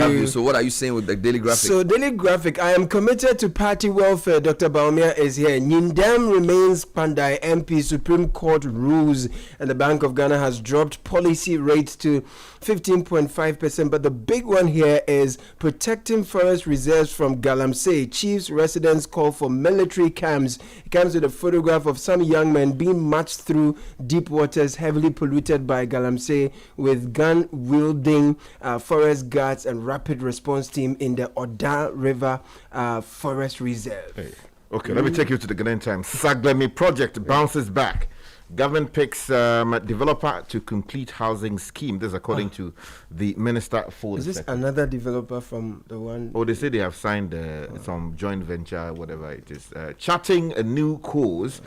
So what are you saying with the Daily Graphic? So Daily Graphic, I am committed to party welfare. Dr. Baumia is here. Nyindam remains Pandai MP. Supreme Court rules, and the Bank of Ghana has dropped policy rates to 15.5%. But the big one here is protecting forest reserves from Galamsey. Chiefs residents call for military camps. It comes with a photograph of some young men being marched through deep waters heavily polluted by Galamsey with gun-wielding forest guards and rapid response team in the Oda River Forest Reserve. Hey. Okay, let me take you to the Ghanaian Times. Saglemi project bounces back. Government picks developer to complete housing scheme. This according to the minister for. Is this another developer from the one? Oh, they say they have signed some joint venture, whatever it is. Charting a new course.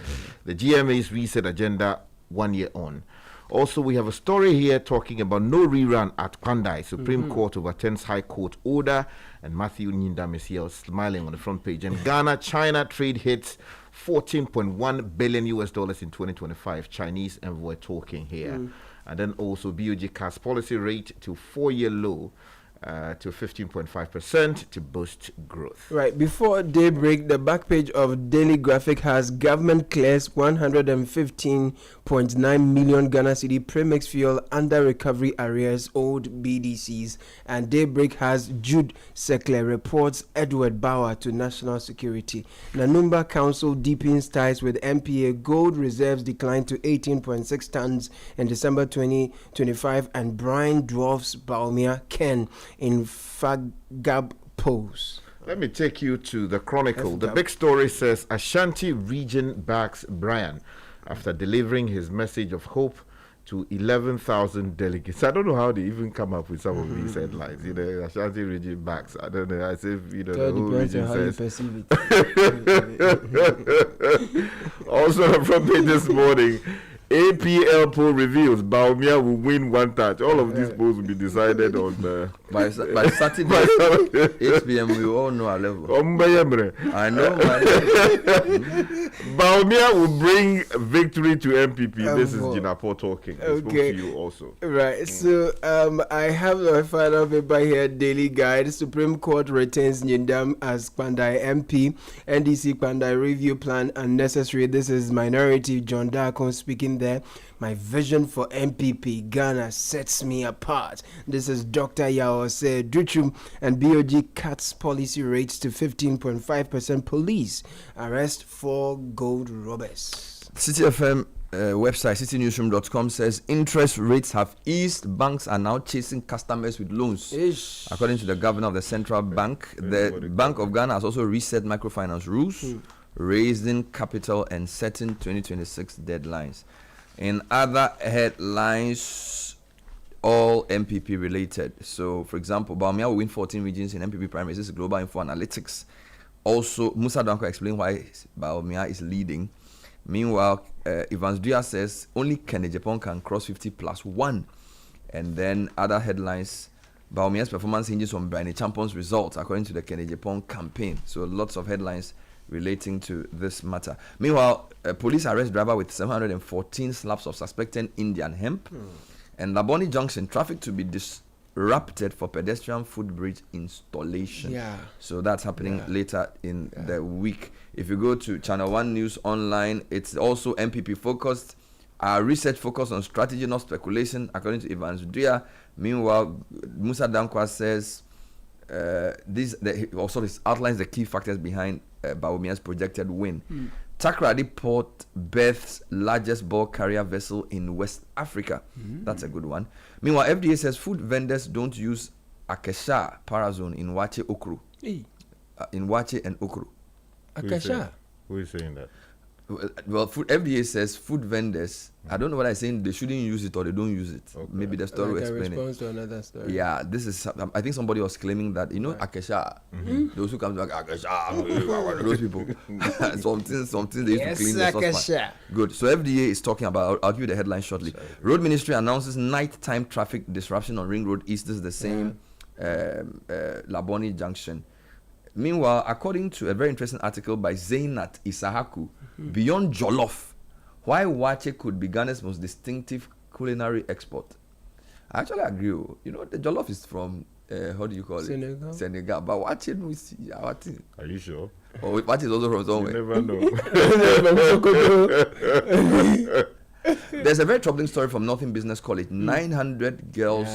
The GMA's reset agenda 1 year on. Also, we have a story here talking about no rerun at Kpandai. Supreme Court overturns High Court order, and Matthew Nyindam is here smiling on the front page. And Ghana-China trade hits $14.1 billion in 2025. Chinese envoy talking here. And then also BOG cuts policy rate to 4-year low to 15.5% to boost growth. Right, before daybreak, the back page of Daily Graphic has government clears 115.9 million Ghana cedi premix fuel under recovery arrears owed BDCs, and daybreak has Jude Sekle reports Edward Bauer to national security. Nanumba Council deepens ties with MPA. Gold reserves declined to 18.6 tons in December 2025, and Brian dwarfs Baumia Ken in Fagab pose. Let me take you to the Chronicle. The big story says Ashanti region backs Brian after delivering his message of hope to 11,000 delegates. I don't know how they even come up with some of these headlines. You know, Ashanti region backs. I don't know. As if, you know, the whole region says. Also, on the front page this morning, APL poll reveals Baumia will win one touch. All of these polls will be decided on by Saturday 8 p.m. We all know our level. I know my level. Baumia will bring victory to MPP. This is Jinapo talking. I spoke to you also. Right. So I have my final paper here. Daily Guide. Supreme Court retains Nyindam as Kpandai MP. NDC Kpandai review plan unnecessary. This is Minority John Darkon speaking there. My vision for MPP Ghana sets me apart. This is Dr. Yaose Duchum, and BOG cuts policy rates to 15.5%. Police arrest 4 gold robbers. City FM website citynewsroom.com says interest rates have eased. Banks are now chasing customers with loans. According to the governor of the central bank, the Bank of Ghana has also reset microfinance rules, raising capital and setting 2026 deadlines. In other headlines, all MPP related. So, for example, Baumia will win 14 regions in MPP primaries. This is Global Info Analytics. Also, Musa Danko explained why Baumia is leading. Meanwhile, Evans Dua says only Kene Japan can cross 50+1. And then other headlines, Baumia's performance hinges on Brian Champions results according to the Kene Japan campaign. So lots of headlines relating to this matter. Meanwhile, police arrest driver with 714 slabs of suspected Indian hemp. And Laboni Junction, traffic to be disrupted for pedestrian footbridge installation. So that's happening later in the week. If you go to ChannelOne News Online, it's also MPP focused. Our research focused on strategy, not speculation, according to Evans Dua. Meanwhile, Musa Dankwa says this outlines the key factors behind Baumia's projected win. Takrady Port berths largest bulk carrier vessel in West Africa. That's a good one. Meanwhile, FDA says food vendors don't use Akesha Parazone in Wache Okru. In Wache and Okru. Akesha? Who is saying that? Well, FDA says food vendors, I don't know what I'm saying, they shouldn't use it or they don't use it. Maybe the story will explain it. Response to another story. Yeah, this is, I think somebody was claiming that, you know, Akesha, those who come to Akesha, those people, something they used to clean the saucepan. Good. So FDA is talking about, I'll give you the headline shortly. Road Ministry announces nighttime traffic disruption on Ring Road East. This is the same Laboni Junction. Meanwhile, according to a very interesting article by Zainat Isahaku, beyond jollof, why Wache could be Ghana's most distinctive culinary export. I actually agree. You know, the jollof is from how do you call Senegal. it? Senegal. But watching we see watching. Are you sure? Oh, what is also from somewhere. You never know. There's a very troubling story from Northern Business College. 900 girls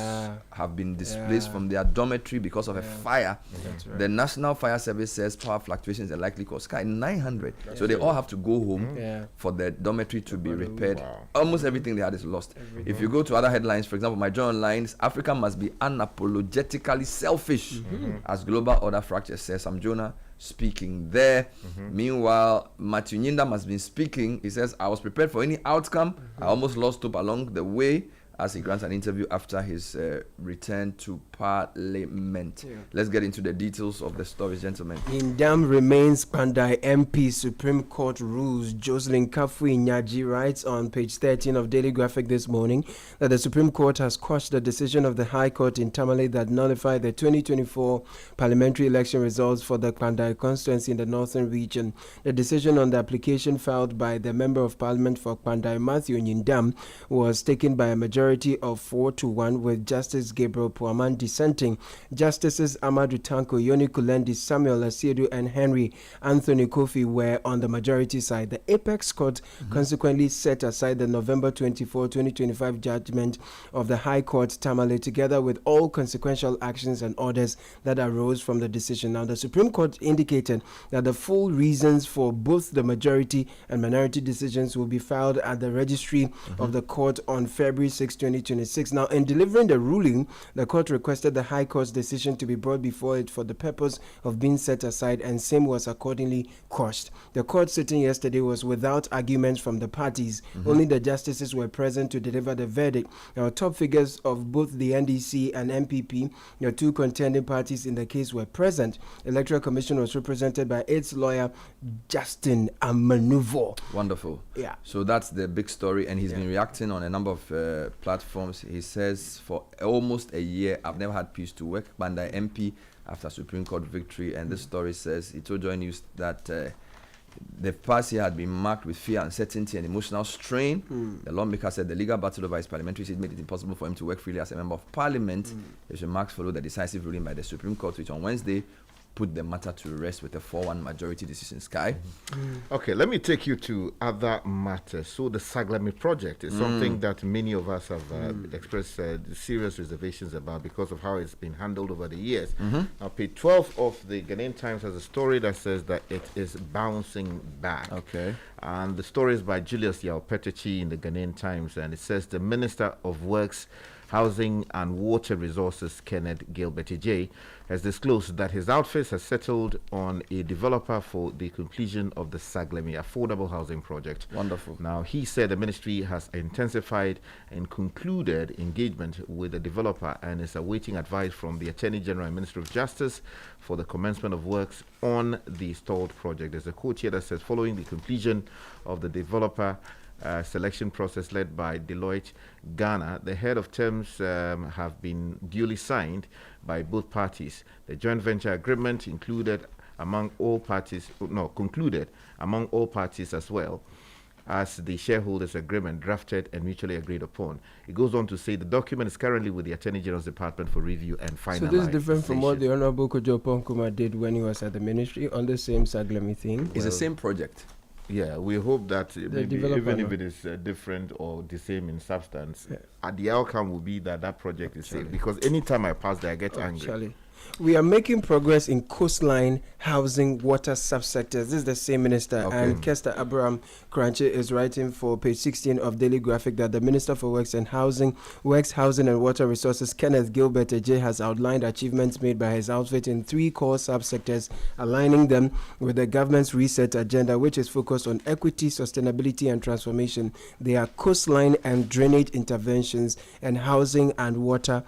have been displaced from their dormitory because of a fire. Right. The National Fire Service says power fluctuations are likely cause sky 900. So they all have to go home for the dormitory to be repaired. Wow. Almost everything they had is lost. If you go to other headlines, for example, my journal lines, Africa must be unapologetically selfish as global order fractures, says Sam Jonah speaking there. Meanwhile, Matthew Nyindam has been speaking. He says, I was prepared for any outcome. I almost lost hope along the way, as he grants an interview after his return to Parliament. Let's get into the details of the stories, gentlemen. Nyindam remains Kpandai MP. Supreme Court rules. Jocelyn Kafui Nyaji writes on page 13 of Daily Graphic this morning that the Supreme Court has quashed the decision of the High Court in Tamale that nullified the 2024 parliamentary election results for the Kpandai constituency in the northern region. The decision on the application filed by the Member of Parliament for Kpandai, Matthew Nyindam, was taken by a majority of 4-1, with Justice Gabriel Puaman dissenting. Justices Amadou Tanko, Yoni Kulendi, Samuel Asiedu, and Henry Anthony Kofi were on the majority side. The Apex Court consequently set aside the November 24, 2025 judgment of the High Court Tamale, together with all consequential actions and orders that arose from the decision. Now, the Supreme Court indicated that the full reasons for both the majority and minority decisions will be filed at the registry of the court on February 6, 2026. Now, in delivering the ruling, the court requested the High Court's decision to be brought before it for the purpose of being set aside, and same was accordingly quashed. The court sitting yesterday was without arguments from the parties. Only the justices were present to deliver the verdict. Now, top figures of both the NDC and MPP, the two contending parties in the case, were present. Electoral Commission was represented by its lawyer, Justin Amanuvo. Wonderful. Yeah. So that's the big story, and he's been reacting on a number of platforms. He says, for almost a year, I've never had peace to work. Pandai MP after Supreme Court victory, and this story says, he told Joy News that the past year had been marked with fear, uncertainty, and emotional strain. The lawmaker said the legal battle over his parliamentary seat made it impossible for him to work freely as a member of parliament. His remarks followed the decisive ruling by the Supreme Court, which on Wednesday put the matter to rest with a 4-1 majority decision. Sky. Okay, let me take you to other matters. So the Saglami project is something that many of us have expressed serious reservations about because of how it's been handled over the years. Now, page 12 of the Ghanaian Times has a story that says that it is bouncing back. Okay. And the story is by Julius Yao-Petechi in the Ghanaian Times, and it says the Minister of Works, Housing and Water Resources, Kenneth Gilbert J, has disclosed that his office has settled on a developer for the completion of the Saglami affordable housing project. Wonderful. Now, he said the ministry has intensified and concluded engagement with the developer and is awaiting advice from the Attorney General and Minister of Justice for the commencement of works on the stalled project. There's a quote here that says, following the completion of the developer selection process led by Deloitte Ghana, the head of terms have been duly signed by both parties. The joint venture agreement concluded among all parties as well as the shareholders agreement drafted and mutually agreed upon. It goes on to say the document is currently with the Attorney General's Department for review and finalization. So this is different from what the Honorable Kojo Ponkuma did when he was at the ministry on the same Saglami thing. It's the same project. Yeah, we hope that maybe even if it is different or the same in substance, the outcome will be that that project is safe. Because anytime I pass there, I get angry. We are making progress in coastline, housing, water subsectors. This is the same minister. Okay. And Kester Abraham Kranche is writing for page 16 of Daily Graphic that the Minister for Works, Housing and Water Resources, Kenneth Gilbert J, has outlined achievements made by his outfit in 3 core subsectors, aligning them with the government's reset agenda, which is focused on equity, sustainability, and transformation. They are coastline and drainage interventions and housing and water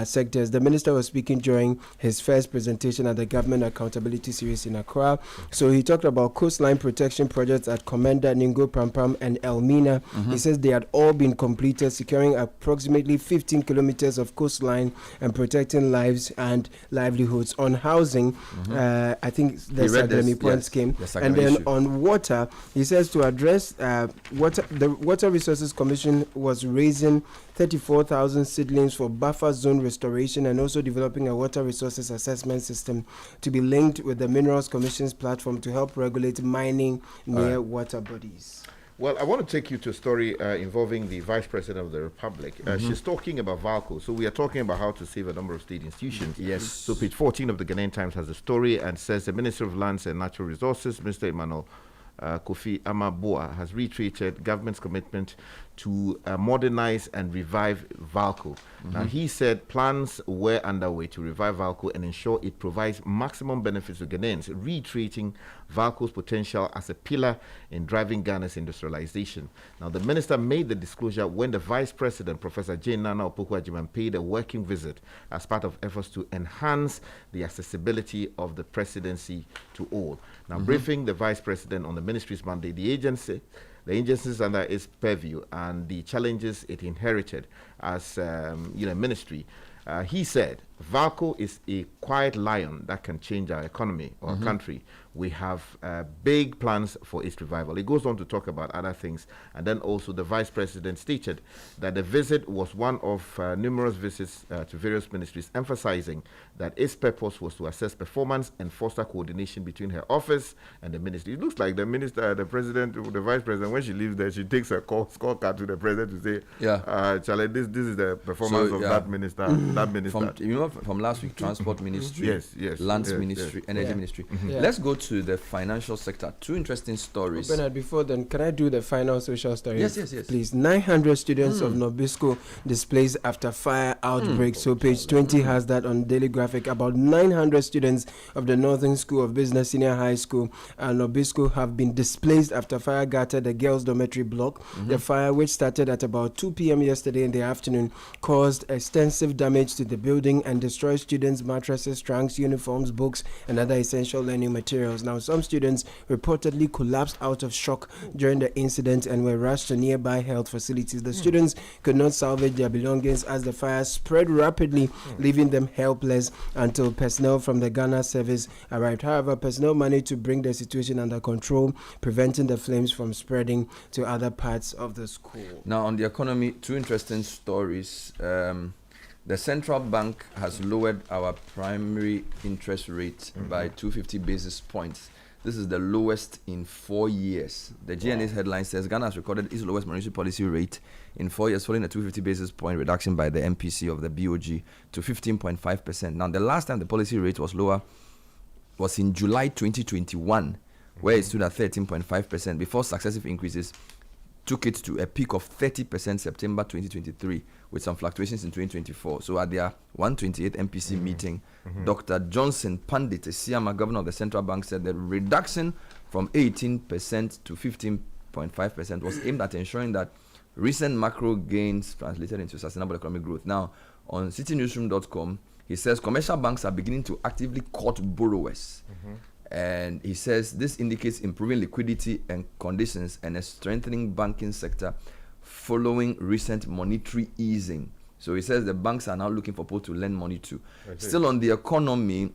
sectors. The minister was speaking during his his first presentation at the Government Accountability Series in Accra. So he talked about coastline protection projects at Commander, Ningo, Prampram, and Elmina. He says they had all been completed, securing approximately 15 kilometers of coastline and protecting lives and livelihoods. On housing, I think the Sagrami points came. And then on water, he says to address the Water Resources Commission was raising 34,000 seedlings for buffer zone restoration and also developing a water resources assessment system to be linked with the Minerals Commission's platform to help regulate mining near water bodies. Well, I want to take you to a story involving the Vice President of the Republic. She's talking about VALCO. So we are talking about how to save a number of state institutions. Yes. So page 14 of the Ghanaian Times has a story and says the Minister of Lands and Natural Resources, Mr. Emmanuel Kofi Amaboa, has reiterated government's commitment to modernize and revive VALCO. Now, he said plans were underway to revive VALCO and ensure it provides maximum benefits to Ghanaians, reiterating VALCO's potential as a pillar in driving Ghana's industrialization. Now, the minister made the disclosure when the Vice President, Professor Jane Nana Opoku-Agyeman, paid a working visit as part of efforts to enhance the accessibility of the presidency to all. Now, briefing the Vice President on the ministry's mandate, the agencies under its purview and the challenges it inherited as ministry, he said, VALCO is a quiet lion that can change our economy or our country. We have big plans for its revival. It goes on to talk about other things. And then also the Vice President stated that the visit was one of numerous visits to various ministries, emphasizing that its purpose was to assess performance and foster coordination between her office and the ministry. It looks like the minister, the president, the Vice President, when she leaves there, she takes a scorecard to the president to say, Charlie, this is the performance of that minister. That minister. From last week, Transport Ministry, Lands Ministry, Energy Ministry. Let's go to the financial sector. Two interesting stories. Bernard, before then, can I do the final social story? Yes. Please. 900 students of Nobisco displaced after fire outbreak. So page 20 has that on Daily Graphic. About 900 students of the Northern School of Business Senior High School and Nobisco have been displaced after fire gutted the girls' dormitory block. The fire, which started at about 2 p.m. yesterday in the afternoon, caused extensive damage to the building and destroyed students' mattresses, trunks, uniforms, books, and other essential learning materials. Now, some students reportedly collapsed out of shock during the incident and were rushed to nearby health facilities. The students could not salvage their belongings as the fire spread rapidly, leaving them helpless until personnel from the Ghana service arrived. However, personnel managed to bring the situation under control, preventing the flames from spreading to other parts of the school. Now, on the economy, two interesting stories. The central bank has lowered our primary interest rate by 250 basis points. This is the lowest in 4 years. The GNA's headline says Ghana has recorded its lowest monetary policy rate in 4 years, following a 250 basis point reduction by the MPC of the BOG to 15.5%. Now, the last time the policy rate was lower was in July 2021, where it stood at 13.5%, before successive increases took it to a peak of 30% September 2023, with some fluctuations in 2024. So at their 128th MPC meeting, Dr. Johnson Pandit, Siama, governor of the central bank, said the reduction from 18% to 15.5% was aimed at ensuring that recent macro gains translated into sustainable economic growth. Now, on citynewsroom.com, he says commercial banks are beginning to actively court borrowers. And he says this indicates improving liquidity and conditions and a strengthening banking sector following recent monetary easing. So he says the banks are now looking for people to lend money to. Still on the economy,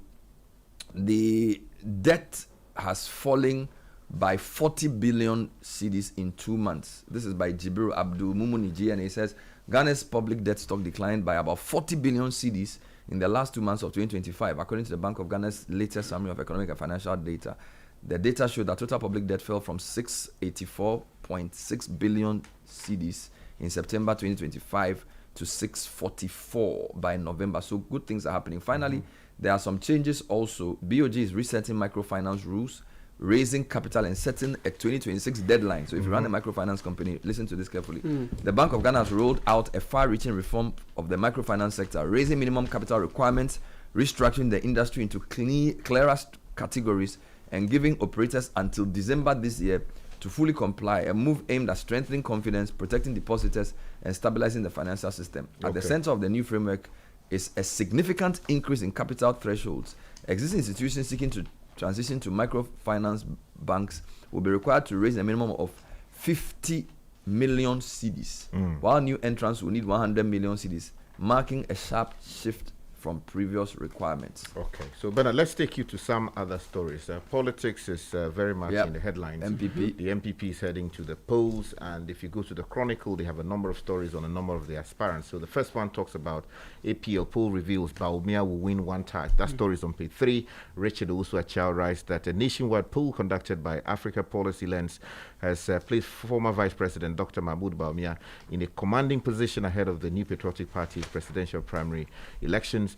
the debt has fallen by 40 billion cedis in 2 months. This is by Jibril Abdul Mumuniji, and he says Ghana's public debt stock declined by about 40 billion cedis in the last 2 months of 2025, according to the Bank of Ghana's latest summary of economic and financial data. The data showed that total public debt fell from 684.6 billion cedis in September 2025 to 644 by November. So good things are happening. Finally, there are some changes also. BOG is resetting microfinance rules, raising capital and setting a 2026 deadline. So if you run a microfinance company, listen to this carefully. The Bank of Ghana has rolled out a far-reaching reform of the microfinance sector, raising minimum capital requirements, restructuring the industry into clearer categories, and giving operators until December this year to fully comply, a move aimed at strengthening confidence, protecting depositors, and stabilizing the financial system. At the center of the new framework is a significant increase in capital thresholds. Existing institutions seeking to transition to microfinance banks will be required to raise a minimum of 50 million cedis, while new entrants will need 100 million cedis, marking a sharp shift from previous requirements. Okay, so Bernard, let's take you to some other stories. Politics is very much in the headlines. MPP. The MPP is heading to the polls, and if you go to the Chronicle, they have a number of stories on a number of the aspirants. So the first one talks about APL poll reveals Baumia will win one touch. That story is on page 3. Richard Owusu-Achiao writes that a nationwide poll conducted by Africa Policy Lens has placed former Vice President Dr. Mahmoud Baumia in a commanding position ahead of the New Patriotic Party's presidential primary elections,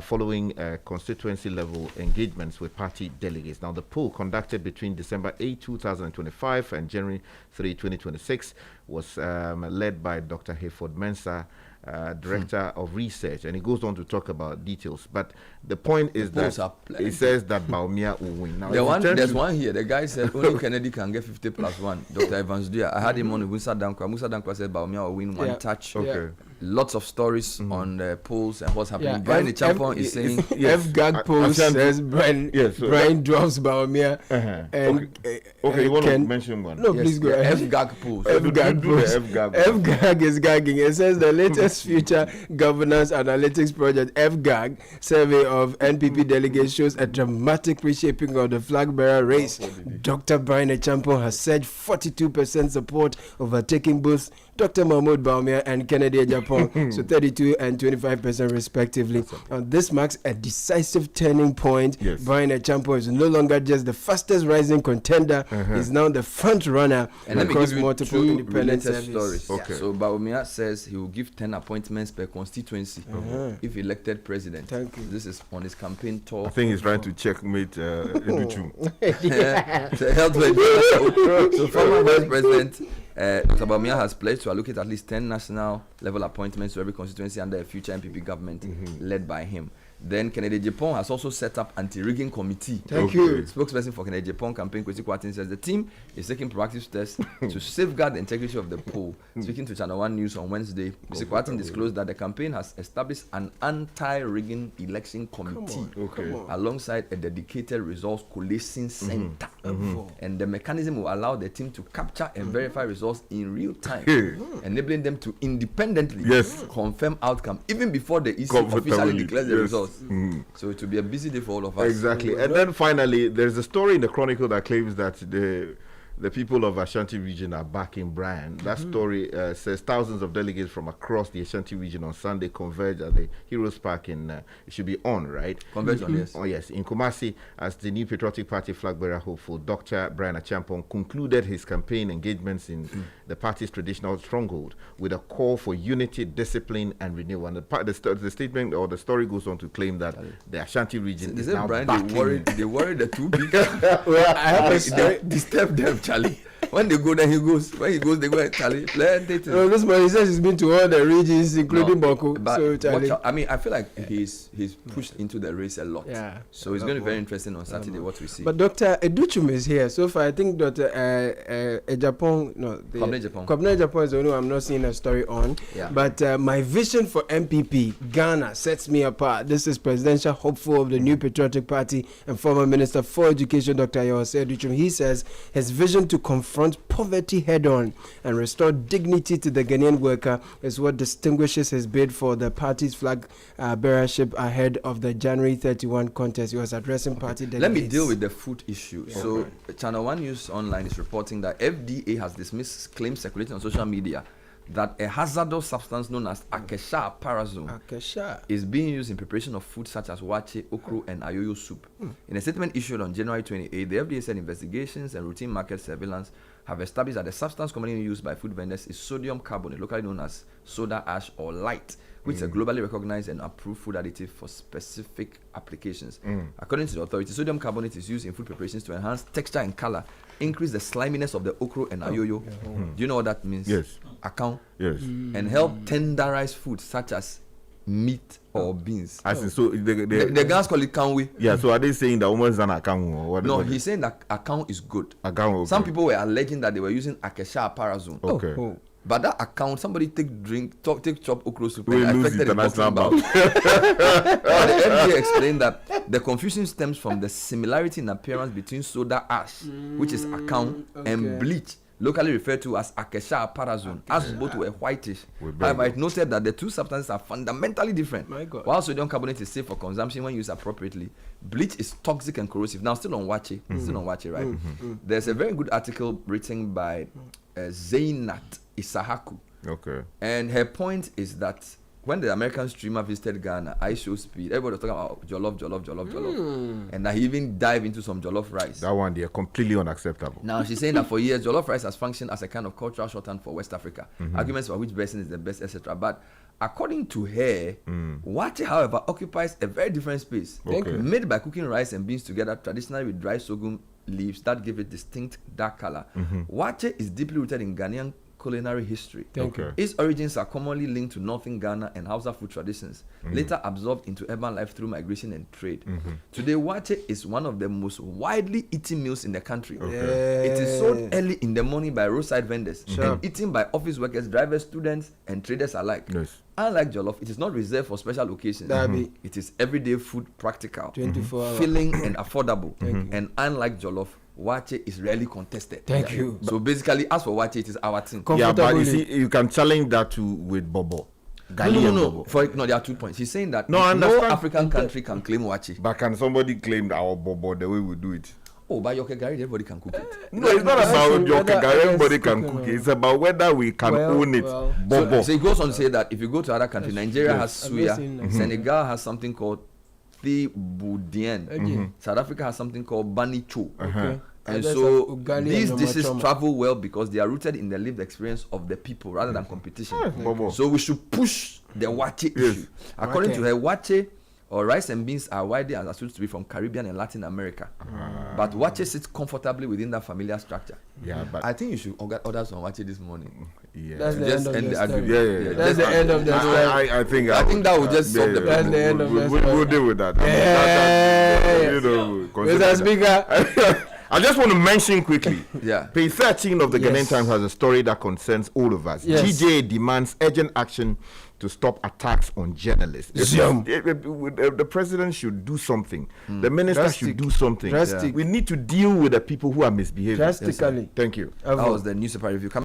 following constituency level engagements with party delegates. Now, the poll conducted between December 8, 2025 and January 3, 2026 was led by Dr. Hayford Mensah, Director of Research, and he goes on to talk about details. But the point is that it says that Baumia will win. Now, there's one here. The guy said only Kennedy can get 50 plus 1. Dr. Evans Dua. I had him on Musa Dankwa. Musa Dankwa said Baumia will win one touch. Okay. Lots of stories on the polls and what's happening. Brian Champon is saying F-Gag poll says Brian drops Baumia. Okay, you want to mention one? No, please go ahead. F-Gag poll. F-Gag is gagging. It says the latest future governance analytics project F-Gag survey of NPP delegates shows a dramatic reshaping of the flag bearer race. Dr. Brian Champon has said 42% support, overtaking both Dr. Mahmoud Baumia and Kennedy Japan, so 32 and 25% respectively. This marks a decisive turning point. Yes. Brian Champon is no longer just the fastest rising contender; he's now the front runner across multiple independent stories. Okay. So Baumia says he will give 10 appointments per constituency if elected president. Thank you. This is on his campaign tour. I think he's trying to checkmate Educhu. So former vice president Dr. Baumia has pledged to allocate at least 10 national level appointments to every constituency under a future MPP government led by him. Then Kennedy Japan has also set up anti-rigging committee. Thank you. Spokesperson for Kennedy Japan campaign, Kwesi Kwarteng, says the team is taking proactive steps to safeguard the integrity of the poll. Speaking to ChannelOne News on Wednesday, Kwesi Kwarteng disclosed that the campaign has established an anti-rigging election committee alongside a dedicated results collation center. And the mechanism will allow the team to capture and verify results in real time, enabling them to independently confirm outcome even before the EC officially declares the results. So it will be a busy day for all of us. Exactly. And then finally, there's a story in the Chronicle that claims that the people of Ashanti region are backing Brian. That story says thousands of delegates from across the Ashanti region on Sunday converged at the Heroes Park in, it should be on, right? Converge on, yes. Oh, yes, in Kumasi, as the New Patriotic Party flag bearer hopeful, Dr. Brian Achampong concluded his campaign engagements in the party's traditional stronghold with a call for unity, discipline, and renewal. And the statement or the story goes on to claim that the Ashanti region is now Brian, backing. they worry the too big. Well, I have a story. They disturb them, Charlie. When they go, then he goes. When he goes, they go. Charlie, no, this man, he says he's been to all the regions, including Boko. So, Charlie, I mean, I feel like he's pushed into the race a lot. Yeah. So it's going to be very interesting on Saturday what we see. But Dr. Educhum is here. So far, I think Dr. Japan, Kpandai Japan is the only one I'm not seeing a story on. Yeah. But my vision for MPP Ghana sets me apart. This is presidential hopeful of the New Patriotic Party and former Minister for Education, Dr. Yose Educhum. He says his vision to confront poverty head-on and restore dignity to the Ghanaian worker is what distinguishes his bid for the party's flag bearership ahead of the January 31 contest. He was addressing party delegates. Let me deal with the food issue. Yeah. So, ChannelOne News Online is reporting that FDA has dismissed claims circulating on social media that a hazardous substance known as Acacia parazone is being used in preparation of food such as wache, okro, and ayoyo soup. In a statement issued on January 28, the FDA said investigations and routine market surveillance have established that the substance commonly used by food vendors is sodium carbonate, locally known as soda ash or light, which is a globally recognized and approved food additive for specific applications. According to the authority, sodium carbonate is used in food preparations to enhance texture and color, increase the sliminess of the okro and ayoyo. Do you know what that means? Yes. Account. Yes. And help tenderize food such as meat or beans. I see. So the guys call it kanwe. Yeah. So are they saying that woman's an account or what? No, he's saying that account is good. Account. Okay. Some people were alleging that they were using acacia parazone. Okay. But that account, somebody take chop okra soup We and lose affected the international boxing bout. bout. But the MD explained that the confusion stems from the similarity in appearance between soda ash, which is account, and bleach, locally referred to as Acacia parazone, as both were whitish. However, it noted that the two substances are fundamentally different. While sodium carbonate is safe for consumption when used appropriately, bleach is toxic and corrosive. Now, still on Wache, right? There's a very good article written by Zainat Isahaku. Okay. And her point is that when the American streamer visited Ghana, I Show Speed, everybody was talking about jollof. And I even dive into some jollof rice. That one, they are completely unacceptable. Now, she's saying that for years, jollof rice has functioned as a kind of cultural shorthand for West Africa. Arguments for which version is the best, etc. But according to her, Wache, however, occupies a very different space. Made by cooking rice and beans together, traditionally with dry sorghum leaves that give it distinct dark color. Wache is deeply rooted in Ghanaian culinary history. Its origins are commonly linked to northern Ghana and Hausa food traditions, later absorbed into urban life through migration and trade. Today, Wache is one of the most widely eaten meals in the country. It is sold early in the morning by roadside vendors and eaten by office workers, drivers, students, and traders alike. Unlike jollof, it is not reserved for special occasions. It is everyday food, practical, filling, and affordable. And unlike jollof, Wache is rarely contested. Thank you. So basically, as for Wache, it is our thing. Yeah, but you see, you can challenge that too with Bobo. No. There are 2 points. He's saying that no African country can claim Wache. But can somebody claim our Bobo the way we do it? Oh, by Yoke Gari, everybody can cook it. No, it's not about Yoke Gari, everybody can cook it. It's about whether we can own it. Bobo. So he goes on to say that if you go to other countries, Nigeria has suya, Senegal has something called Thiboudienne, South Africa has something called Banicho. And so these dishes travel well because they are rooted in the lived experience of the people rather than competition. So we should push the Wache issue. According to her, Wache or rice and beans are widely understood to be from Caribbean and Latin America. But Wache sits comfortably within that familiar structure. But I think you should order some Wache this morning. That's the just end of the the argument. That's the end of the story. I think that will just solve the problem. That's the end of the story. We'll deal with that. Mr. Speaker. I just want to mention quickly. Page 13 of the Ghanaian Times has a story that concerns all of us. GJ demands urgent action to stop attacks on journalists. The president should do something. The minister should do something. We need to deal with the people who are misbehaving. Drastically. Thank you. That was the newspaper review.